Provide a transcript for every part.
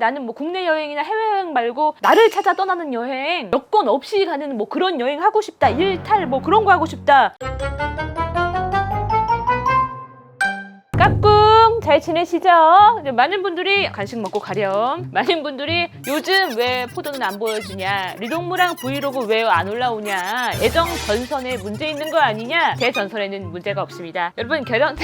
나는 뭐 국내 여행이나 해외여행 말고 나를 찾아 떠나는 여행, 여권 없이 가는 뭐 그런 여행 하고 싶다. 일탈 뭐 그런 거 하고 싶다. 까꿍 잘 지내시죠? 많은 분들이 간식 먹고 가렴. 많은 분들이 요즘 왜 포도는 안 보여주냐, 리동무랑 브이로그 왜 안 올라오냐, 애정 전선에 문제 있는 거 아니냐. 제 전선에는 문제가 없습니다. 여러분 결혼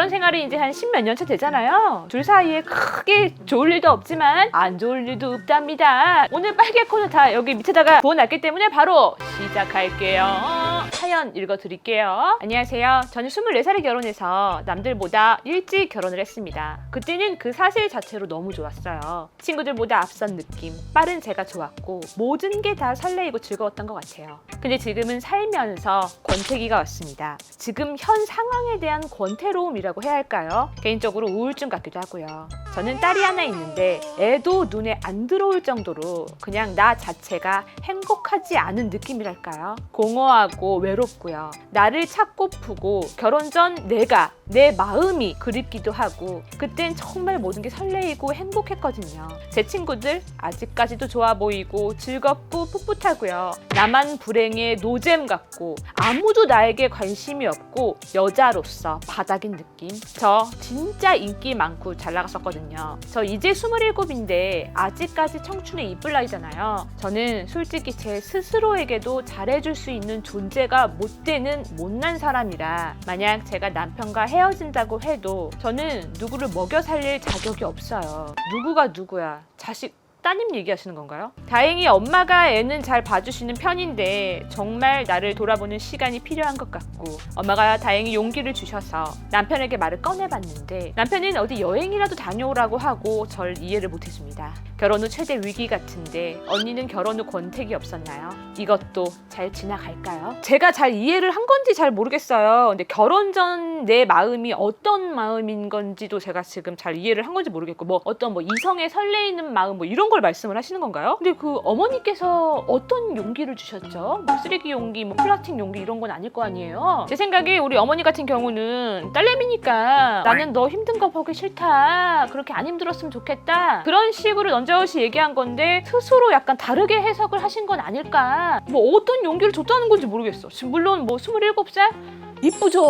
생활이 이제 한 10몇 년 차 되잖아요. 둘 사이에 크게 좋을 일도 없지만 안 좋을 일도 없답니다. 오늘 빨개 코드 다 여기 밑에다가 부어놨기 때문에 바로 시작할게요. 사연 읽어드릴게요. 안녕하세요. 저는 24살에 결혼해서 남들보다 일찍 결혼을 했습니다. 그때는 그 사실 자체로 너무 좋았어요. 친구들보다 앞선 느낌, 빠른 제가 좋았고 모든 게 다 설레이고 즐거웠던 것 같아요. 근데 지금은 살면서 권태기가 왔습니다. 지금 현 상황에 대한 권태로움이라고 해야 할까요? 개인적으로 우울증 같기도 하고요. 저는 딸이 하나 있는데 애도 눈에 안 들어올 정도로 그냥 나 자체가 행복하지 않은 느낌이랄까요? 공허하고 외롭고요. 나를 찾고프고 결혼 전 내 마음이 그립기도 하고 그땐 정말 모든 게 설레이고 행복했거든요. 제 친구들 아직까지도 좋아 보이고 즐겁고 풋풋하고요. 나만 불행의 노잼 같고 아무도 나에게 관심이 없고 여자로서 바닥인 느낌. 저 진짜 인기 많고 잘 나갔었거든요. 저 이제 27인데 아직까지 청춘의 이쁠 나이잖아요. 저는 솔직히 제 스스로에게도 잘해줄 수 있는 존재가 못 되는 못난 사람이라 만약 제가 남편과 헤어진다고 해도 저는 누구를 먹여 살릴 자격이 없어요. 누구가 누구야? 자식 따님 얘기하시는 건가요? 다행히 엄마가 애는 잘 봐주시는 편인데 정말 나를 돌아보는 시간이 필요한 것 같고 엄마가 다행히 용기를 주셔서 남편에게 말을 꺼내봤는데 남편은 어디 여행이라도 다녀오라고 하고 절 이해를 못해줍니다. 결혼 후 최대 위기 같은데 언니는 결혼 후 권태기 없었나요? 이것도 잘 지나갈까요? 제가 잘 이해를 한 건지 잘 모르겠어요. 근데 결혼 전 내 마음이 어떤 마음인 건지도 제가 지금 잘 이해를 한 건지 모르겠고 뭐 어떤 뭐 이성에 설레이는 마음 뭐 이런 걸 말씀을 하시는 건가요? 근데 그 어머니께서 어떤 용기를 주셨죠? 뭐 쓰레기 용기, 뭐 플라스틱 용기 이런 건 아닐 거 아니에요? 제 생각에 우리 어머니 같은 경우는 딸내미니까 나는 너 힘든 거 보기 싫다, 그렇게 안 힘들었으면 좋겠다, 그런 식으로 넌저시 얘기한 건데 스스로 약간 다르게 해석을 하신 건 아닐까. 뭐 어떤 용기를 줬다는 건지 모르겠어. 지금 물론 뭐 27살? 이쁘죠.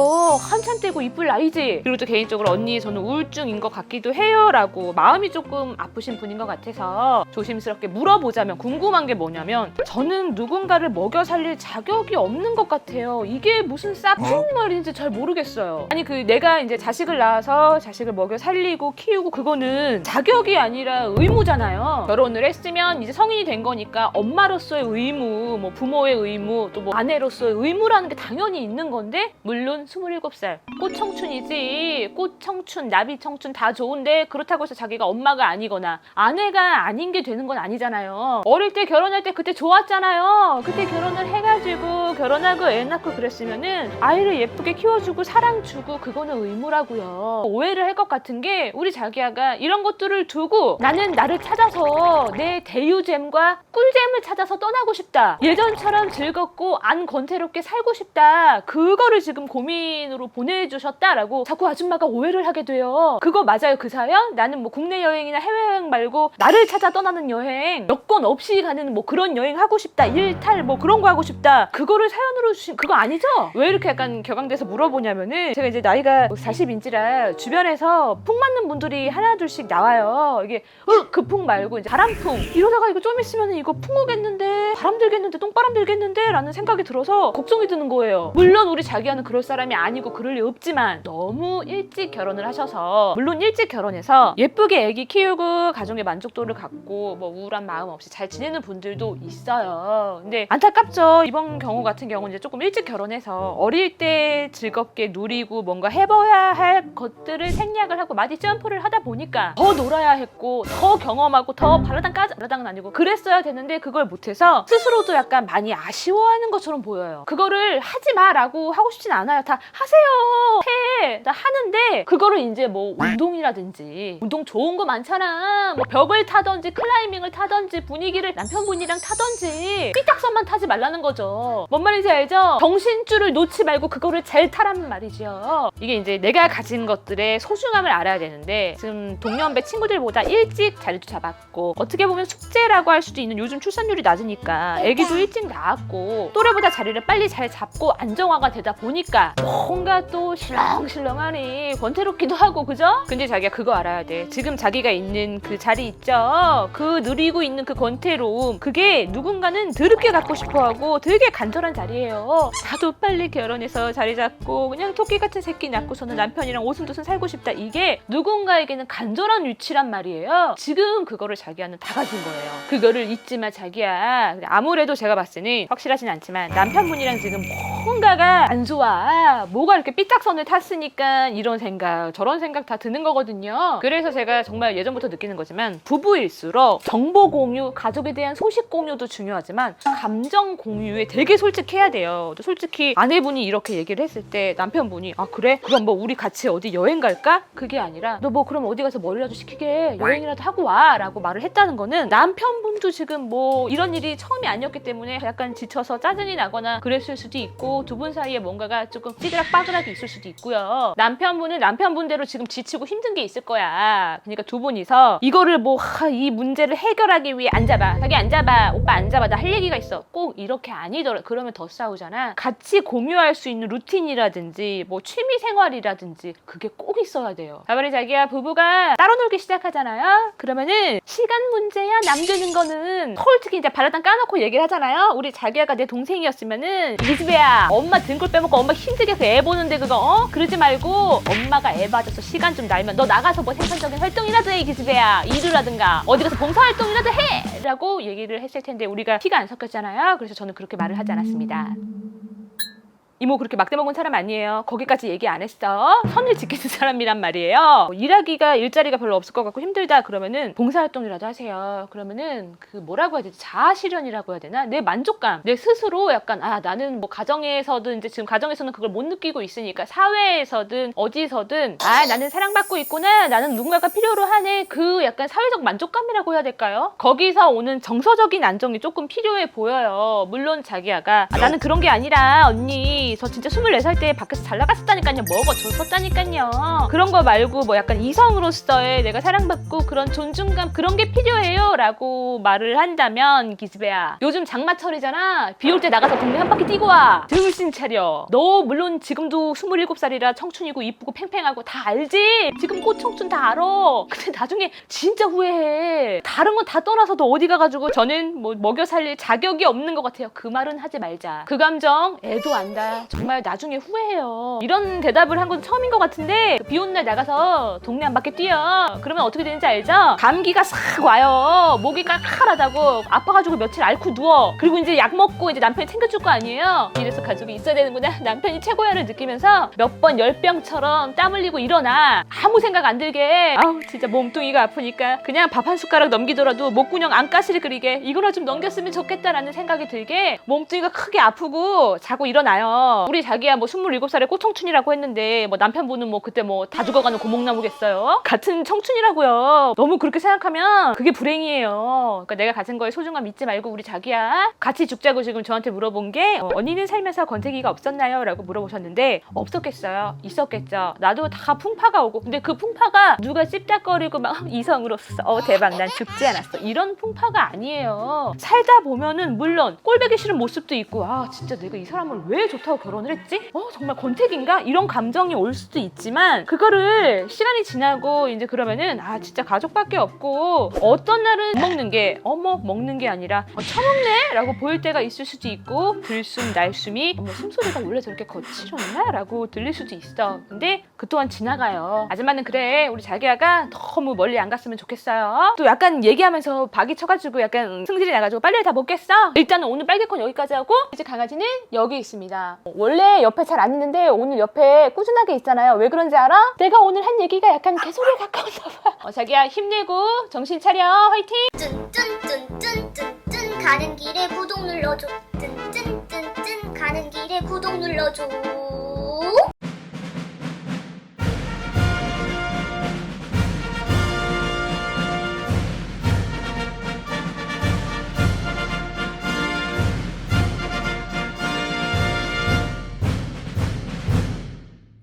한참 때고 이쁠 나이지. 그리고 또 개인적으로 언니 저는 우울증인 것 같기도 해요 라고 마음이 조금 아프신 분인 것 같아서 조심스럽게 물어보자면 궁금한 게 뭐냐면 저는 누군가를 먹여 살릴 자격이 없는 것 같아요. 이게 무슨 무슨 말인지 잘 모르겠어요. 아니 그 내가 이제 자식을 낳아서 자식을 먹여 살리고 키우고 그거는 자격이 아니라 의무잖아요. 결혼을 했으면 이제 성인이 된 거니까 엄마로서의 의무, 뭐 부모의 의무, 또 뭐 아내로서의 의무라는 게 당연히 있는 건데 물론 27살 꽃청춘이지. 꽃청춘, 나비청춘 다 좋은데 그렇다고 해서 자기가 엄마가 아니거나 아내가 아닌 게 되는 건 아니잖아요. 어릴 때 결혼할 때 그때 좋았잖아요. 그때 결혼을 해가지고 결혼하고 애 낳고 그랬으면은 아이를 예쁘게 키워주고 사랑 주고 그거는 의무라고요. 오해를 할 것 같은 게 우리 자기야가 이런 것들을 두고 나는 나를 찾아서 내 대유잼과 꿀잼을 찾아서 떠나고 싶다, 예전처럼 즐겁고 안 권태롭게 살고 싶다, 그거를 지금 고민으로 보내주셨다라고 자꾸 아줌마가 오해를 하게 돼요. 그거 맞아요 그 사연? 나는 뭐 국내 여행이나 해외여행 말고 나를 찾아 떠나는 여행, 여권 없이 가는 뭐 그런 여행 하고 싶다, 일탈 뭐 그런 거 하고 싶다, 그거를 사연으로 주신 그거 아니죠? 왜 이렇게 약간 격앙돼서 물어보냐면은 제가 이제 나이가 40인지라 주변에서 풍 맞는 분들이 하나둘씩 나와요. 이게 그 풍 말고 이제 바람풍, 이러다가 이거 좀 있으면 이거 풍 오겠는데, 바람 들겠는데, 똥바람 들겠는데 라는 생각이 들어서 걱정이 드는 거예요. 물론 우리 자기야는 그럴 사람이 아니고 그럴 리 없지만 너무 일찍 결혼을 하셔서, 물론 일찍 결혼해서 예쁘게 애기 키우고 가정의 만족도를 갖고 뭐 우울한 마음 없이 잘 지내는 분들도 있어요. 근데 안타깝죠. 이번 경우 같은 경우는 이제 조금 일찍 결혼해서 어릴 때 즐겁게 누리고 뭔가 해봐야 할 것들을 생략을 하고 마디 점프를 하다 보니까 더 놀아야 했고 더 경험하고 더 발라당은 아니고 그랬어야 되는데 그걸 못해서 스스로도 약간 많이 아쉬워하는 것처럼 보여요. 그거를 하지 마라고 하고 싶진 그렇진 않아요. 다 하세요. 해. 다 하는데 그거를 이제 뭐 운동이라든지 운동 좋은 거 많잖아. 뭐 벽을 타던지 클라이밍을 타던지 분위기를 남편분이랑 타던지 삐딱선만 타지 말라는 거죠. 뭔 말인지 알죠? 정신줄을 놓지 말고 그거를 잘 타라는 말이죠. 이게 이제 내가 가진 것들의 소중함을 알아야 되는데 지금 동년배 친구들보다 일찍 자리도 잡았고 어떻게 보면 숙제라고 할 수도 있는 요즘 출산율이 낮으니까 애기도 일찍 낳았고 또래보다 자리를 빨리 잘 잡고 안정화가 되다 보니까 뭔가 또 실렁실렁하니 권태롭기도 하고 그죠? 근데 자기가 그거 알아야 돼. 지금 자기가 있는 그 자리 있죠? 그 누리고 있는 그 권태로움 그게 누군가는 더럽게 갖고 싶어하고 되게 간절한 자리예요. 나도 빨리 결혼해서 자리 잡고 그냥 토끼 같은 새끼 낳고서는 남편이랑 오순도순 살고 싶다. 이게 누군가에게는 간절한 위치란 말이에요. 지금 그거를 자기야는 다 가진 거예요. 그거를 잊지 마 자기야. 아무래도 제가 봤을 때는 확실하진 않지만 남편분이랑 지금 뭔가가 안 좋아. 뭐가 이렇게 삐딱선을 탔으니까 이런 생각 저런 생각 다 드는 거거든요. 그래서 제가 정말 예전부터 느끼는 거지만 부부일수록 정보 공유, 가족에 대한 소식 공유도 중요하지만 감정 공유에 되게 솔직해야 돼요. 솔직히 아내분이 이렇게 얘기를 했을 때 남편분이 아 그래? 그럼 뭐 우리 같이 어디 여행 갈까? 그게 아니라 너 뭐 그럼 어디 가서 머리라도 식히게 여행이라도 하고 와 라고 말을 했다는 거는 남편분도 지금 뭐 이런 일이 처음이 아니었기 때문에 약간 지쳐서 짜증이 나거나 그랬을 수도 있고 두 분 사이에 뭔가가 조금 찌그락빠그락이 있을 수도 있고요. 남편분은 남편분대로 지금 지치고 힘든 게 있을 거야. 그러니까 두 분이서 이거를 이 문제를 해결하기 위해 앉아봐. 자기 앉아봐. 오빠 앉아봐. 나 할 얘기가 있어. 꼭 이렇게 아니더라. 그러면 더 싸우잖아. 같이 공유할 수 있는 루틴이라든지 뭐 취미 생활이라든지 그게 꼭 있어야 돼요. 가만히 자기야 부부가 따로 놀기 시작하잖아요. 그러면은 시간 문제야. 남드는 거는 솔직히 이제 발라당 까놓고 얘기를 하잖아요. 우리 자기야가 내 동생이었으면은 이집애야 엄마 등골 빼먹고 엄마 힘들게 해서 애 보는데 그거 그러지 말고 엄마가 애 봐줘서 시간 좀 날면 너 나가서 뭐 생산적인 활동이라도 해 기집애야. 일을 하든가 어디 가서 봉사활동이라도 해 라고 얘기를 했을 텐데 우리가 피가 안 섞였잖아요. 그래서 저는 그렇게 말을 하지 않았습니다. 이모 그렇게 막대 먹은 사람 아니에요. 거기까지 얘기 안 했어. 선을 지키는 사람이란 말이에요. 일하기가 일자리가 별로 없을 것 같고 힘들다 그러면은 봉사활동이라도 하세요. 그러면은 그 뭐라고 해야 되지? 자아실현이라고 해야 되나? 내 만족감, 내 스스로 약간 나는 뭐 가정에서든 이제 지금 가정에서는 그걸 못 느끼고 있으니까 사회에서든 어디서든 나는 사랑받고 있구나. 나는 누군가가 필요로 하네. 그 약간 사회적 만족감이라고 해야 될까요? 거기서 오는 정서적인 안정이 조금 필요해 보여요. 물론 자기야가 나는 그런 게 아니라 언니 저 진짜 24살 때 밖에서 잘 나갔었다니까요. 먹어줬었다니까요. 그런 거 말고 뭐 약간 이성으로서의 내가 사랑받고 그런 존중감 그런 게 필요해요 라고 말을 한다면 기집애야 요즘 장마철이잖아. 비 올 때 나가서 동네 한 바퀴 뛰고 와. 정신 차려. 너 물론 지금도 27살이라 청춘이고 이쁘고 팽팽하고 다 알지? 지금 꽃청춘 다 알아. 근데 나중에 진짜 후회해. 다른 건 다 떠나서도 어디 가가지고 저는 뭐 먹여 살릴 자격이 없는 것 같아요. 그 말은 하지 말자. 그 감정 애도 안다. 정말 나중에 후회해요. 이런 대답을 한 건 처음인 것 같은데 비 오는 날 나가서 동네 한 바퀴 뛰어. 그러면 어떻게 되는지 알죠? 감기가 싹 와요. 목이 깔깔하다고 아파가지고 며칠 앓고 누워. 그리고 이제 약 먹고 이제 남편이 챙겨줄 거 아니에요? 이래서 가족이 있어야 되는구나. 남편이 최고야를 느끼면서 몇 번 열병처럼 땀 흘리고 일어나. 아무 생각 안 들게. 아우 진짜 몸뚱이가 아프니까 그냥 밥 한 숟가락 넘기더라도 목구녕 안가시를 그리게 이거나 좀 넘겼으면 좋겠다라는 생각이 들게 몸뚱이가 크게 아프고 자고 일어나요. 우리 자기야 뭐 27살에 꽃청춘이라고 했는데 뭐 남편분은 뭐 그때 뭐 다 죽어가는 고목나무겠어요? 같은 청춘이라고요. 너무 그렇게 생각하면 그게 불행이에요. 그러니까 내가 가진 거에 소중함 잊지 말고 우리 자기야 같이 죽자고 지금 저한테 물어본 게 언니는 살면서 권태기가 없었나요? 라고 물어보셨는데 없었겠어요. 있었겠죠. 나도 다 풍파가 오고 근데 그 풍파가 누가 찝딱거리고 막 이성으로서 대박 난 죽지 않았어 이런 풍파가 아니에요. 살다 보면은 물론 꼴보기 싫은 모습도 있고 진짜 내가 이 사람을 왜 좋다고 결혼을 했지? 정말 권태기인가? 이런 감정이 올 수도 있지만 그거를 시간이 지나고 이제 그러면은 진짜 가족밖에 없고 어떤 날은 먹는 게 먹는 게 아니라 처먹네? 라고 보일 때가 있을 수도 있고 들숨 날숨이 숨소리가 원래 저렇게 거칠었나? 라고 들릴 수도 있어. 근데 그 또한 지나가요. 아줌마는 그래 우리 자기야가 너무 멀리 안 갔으면 좋겠어요. 또 약간 얘기하면서 박이 쳐가지고 약간 승질이 나가지고 빨리 다 먹겠어? 일단은 오늘 빨개콘 여기까지 하고 이제 강아지는 여기 있습니다. 원래 옆에 잘 안 있는데 오늘 옆에 꾸준하게 있잖아요. 왜 그런지 알아? 내가 오늘 한 얘기가 약간 개소리에 가까웠나 봐. 자기야 힘내고 정신 차려. 화이팅! 쭌쭌쭌쭌쭌쭌 가는 길에 구독 눌러줘. 쭌쭌쭌쭌 가는 길에 구독 눌러줘. 구독